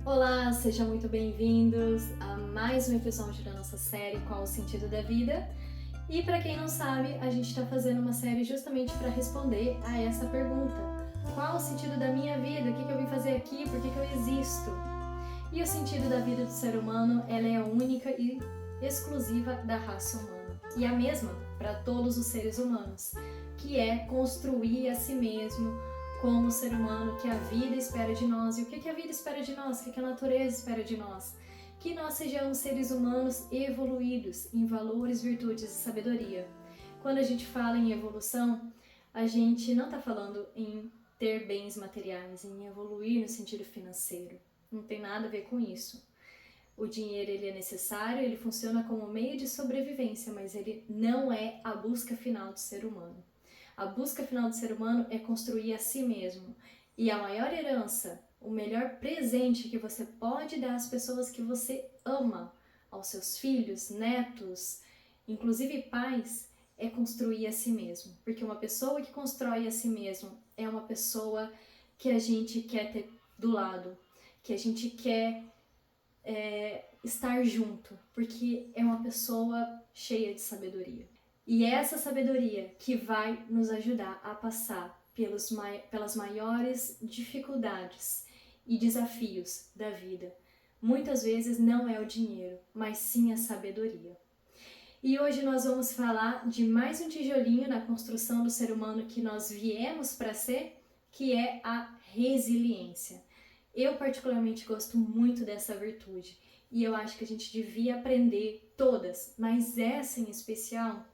Olá, sejam muito bem-vindos a mais um episódio da nossa série Qual o Sentido da Vida? E para quem não sabe, a gente está fazendo uma série justamente para responder a essa pergunta: qual o sentido da minha vida? O que eu vim fazer aqui? Por que eu existo? E o sentido da vida do ser humano, ela é única e exclusiva da raça humana. E a mesma para todos os seres humanos, que é construir a si mesmo como ser humano, que a vida espera de nós. E o que a vida espera de nós? O que a natureza espera de nós? Que nós sejamos seres humanos evoluídos em valores, virtudes e sabedoria. Quando a gente fala em evolução, a gente não está falando em ter bens materiais, em evoluir no sentido financeiro. Não tem nada a ver com isso. O dinheiro ele é necessário, ele funciona como meio de sobrevivência, mas ele não é a busca final do ser humano. A busca final do ser humano é construir a si mesmo. E a maior herança, o melhor presente que você pode dar às pessoas que você ama, aos seus filhos, netos, inclusive pais, é construir a si mesmo. Porque uma pessoa que constrói a si mesmo é uma pessoa que a gente quer ter do lado, que a gente quer estar junto, porque é uma pessoa cheia de sabedoria. E é essa sabedoria que vai nos ajudar a passar pelas maiores dificuldades e desafios da vida. Muitas vezes não é o dinheiro, mas sim a sabedoria. E hoje nós vamos falar de mais um tijolinho na construção do ser humano que nós viemos para ser, que é a resiliência. Eu particularmente gosto muito dessa virtude e eu acho que a gente devia aprender todas, mas essa em especial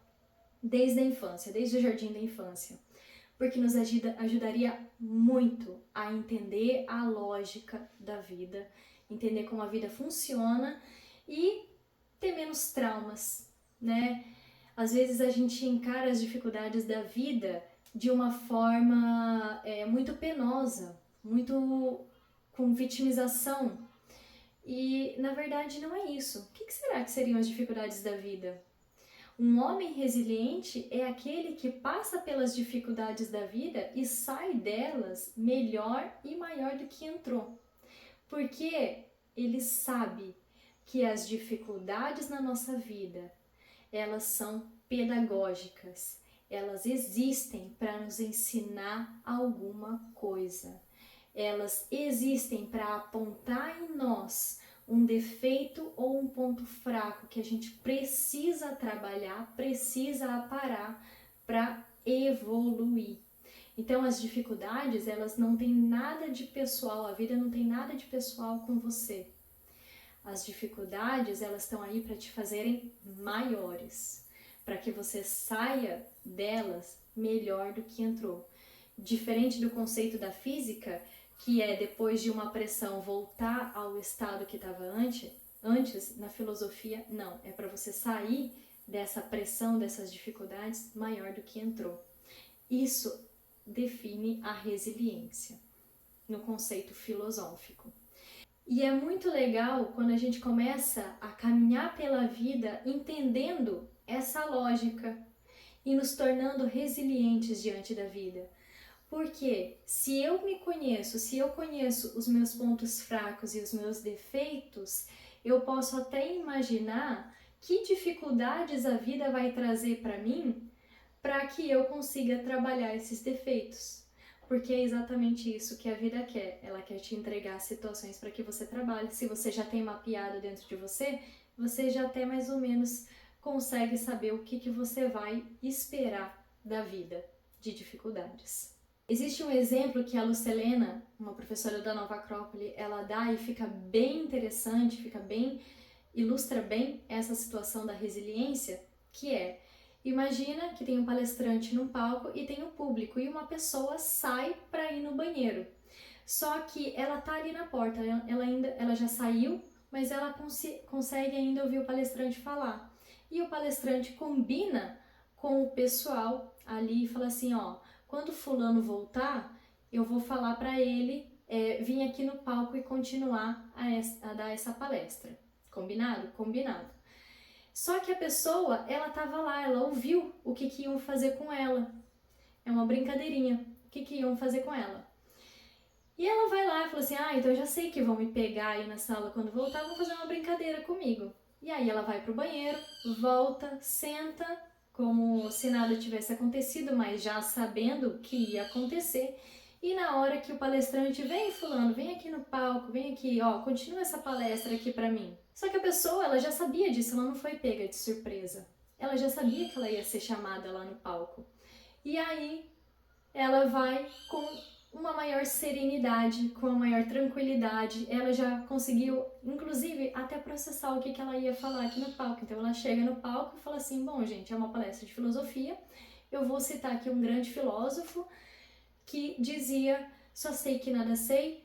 desde a infância, desde o jardim da infância, porque nos ajudaria muito a entender a lógica da vida, entender como a vida funciona e ter menos traumas, né? Às vezes a gente encara as dificuldades da vida de uma forma muito penosa, muito com vitimização. E na verdade não é isso. O que será que seriam as dificuldades da vida? Um homem resiliente é aquele que passa pelas dificuldades da vida e sai delas melhor e maior do que entrou. Porque ele sabe que as dificuldades na nossa vida, elas são pedagógicas. Elas existem para nos ensinar alguma coisa. Elas existem para apontar em nós um defeito ou um ponto fraco que a gente precisa trabalhar, precisa aparar para evoluir. Então as dificuldades, elas não têm nada de pessoal, a vida não tem nada de pessoal com você. As dificuldades, elas estão aí para te fazerem maiores, para que você saia delas melhor do que entrou. Diferente do conceito da física, que é depois de uma pressão voltar ao estado que estava antes, na filosofia, não. É para você sair dessa pressão, dessas dificuldades, maior do que entrou. Isso define a resiliência no conceito filosófico. E é muito legal quando a gente começa a caminhar pela vida entendendo essa lógica e nos tornando resilientes diante da vida. Porque se eu me conheço, se eu conheço os meus pontos fracos e os meus defeitos, eu posso até imaginar que dificuldades a vida vai trazer para mim para que eu consiga trabalhar esses defeitos. Porque é exatamente isso que a vida quer. Ela quer te entregar situações para que você trabalhe. Se você já tem mapeado dentro de você, você já até mais ou menos consegue saber o que você vai esperar da vida de dificuldades. Existe um exemplo que a Lucelena, uma professora da Nova Acrópole, ela dá e fica bem interessante, ilustra bem essa situação da resiliência, que é, imagina que tem um palestrante num palco e tem um público e uma pessoa sai para ir no banheiro. Só que ela tá ali na porta, ela já saiu, mas ela consegue ainda ouvir o palestrante falar. E o palestrante combina com o pessoal ali e fala assim, ó, quando fulano voltar, eu vou falar para ele vir aqui no palco e continuar a dar essa palestra. Combinado? Combinado. Só que a pessoa, ela estava lá, ela ouviu o que iam fazer com ela. É uma brincadeirinha. O que iam fazer com ela? E ela vai lá e fala assim, então eu já sei que vão me pegar aí na sala quando voltar, vão fazer uma brincadeira comigo. E aí ela vai pro banheiro, volta, senta, como se nada tivesse acontecido, mas já sabendo o que ia acontecer. E na hora que o palestrante vem, fulano, vem aqui no palco, vem aqui, continua essa palestra aqui pra mim. Só que a pessoa, ela já sabia disso, ela não foi pega de surpresa. Ela já sabia que ela ia ser chamada lá no palco. E aí ela vai com uma maior serenidade, com uma maior tranquilidade. Ela já conseguiu, inclusive, até processar o que ela ia falar aqui no palco. Então ela chega no palco e fala assim, bom, gente, é uma palestra de filosofia, eu vou citar aqui um grande filósofo que dizia, só sei que nada sei,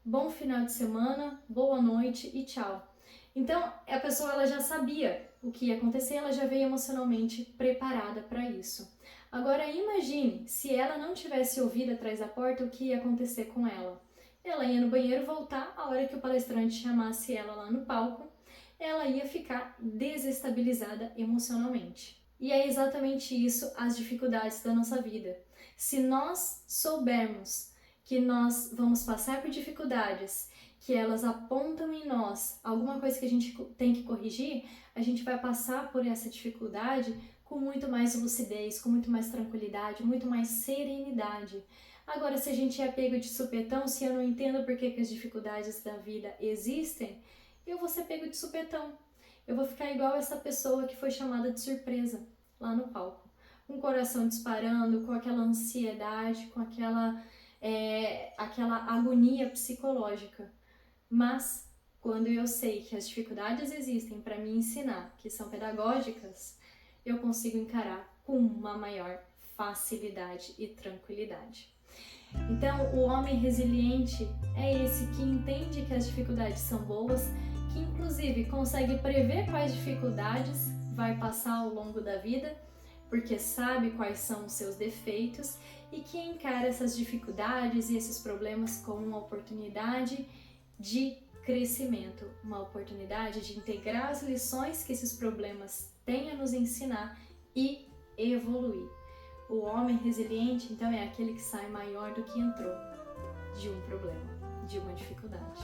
bom final de semana, boa noite e tchau. Então, a pessoa ela já sabia o que ia acontecer, ela já veio emocionalmente preparada para isso. Agora, imagine se ela não tivesse ouvido atrás da porta o que ia acontecer com ela. Ela ia no banheiro voltar, a hora que o palestrante chamasse ela lá no palco, ela ia ficar desestabilizada emocionalmente. E é exatamente isso as dificuldades da nossa vida. Se nós soubermos que nós vamos passar por dificuldades, que elas apontam em nós alguma coisa que a gente tem que corrigir, a gente vai passar por essa dificuldade com muito mais lucidez, com muito mais tranquilidade, muito mais serenidade. Agora, se a gente é pego de supetão, se eu não entendo por que as dificuldades da vida existem, eu vou ser pego de supetão. Eu vou ficar igual essa pessoa que foi chamada de surpresa lá no palco. Com o coração disparando, com aquela ansiedade, com aquela agonia psicológica. Mas, quando eu sei que as dificuldades existem para me ensinar, que são pedagógicas, eu consigo encarar com uma maior facilidade e tranquilidade. Então, o homem resiliente é esse que entende que as dificuldades são boas, que inclusive consegue prever quais dificuldades vai passar ao longo da vida, porque sabe quais são os seus defeitos e que encara essas dificuldades e esses problemas como uma oportunidade de crescimento, uma oportunidade de integrar as lições que esses problemas têm a nos ensinar e evoluir. O homem resiliente, então, é aquele que sai maior do que entrou de um problema, de uma dificuldade.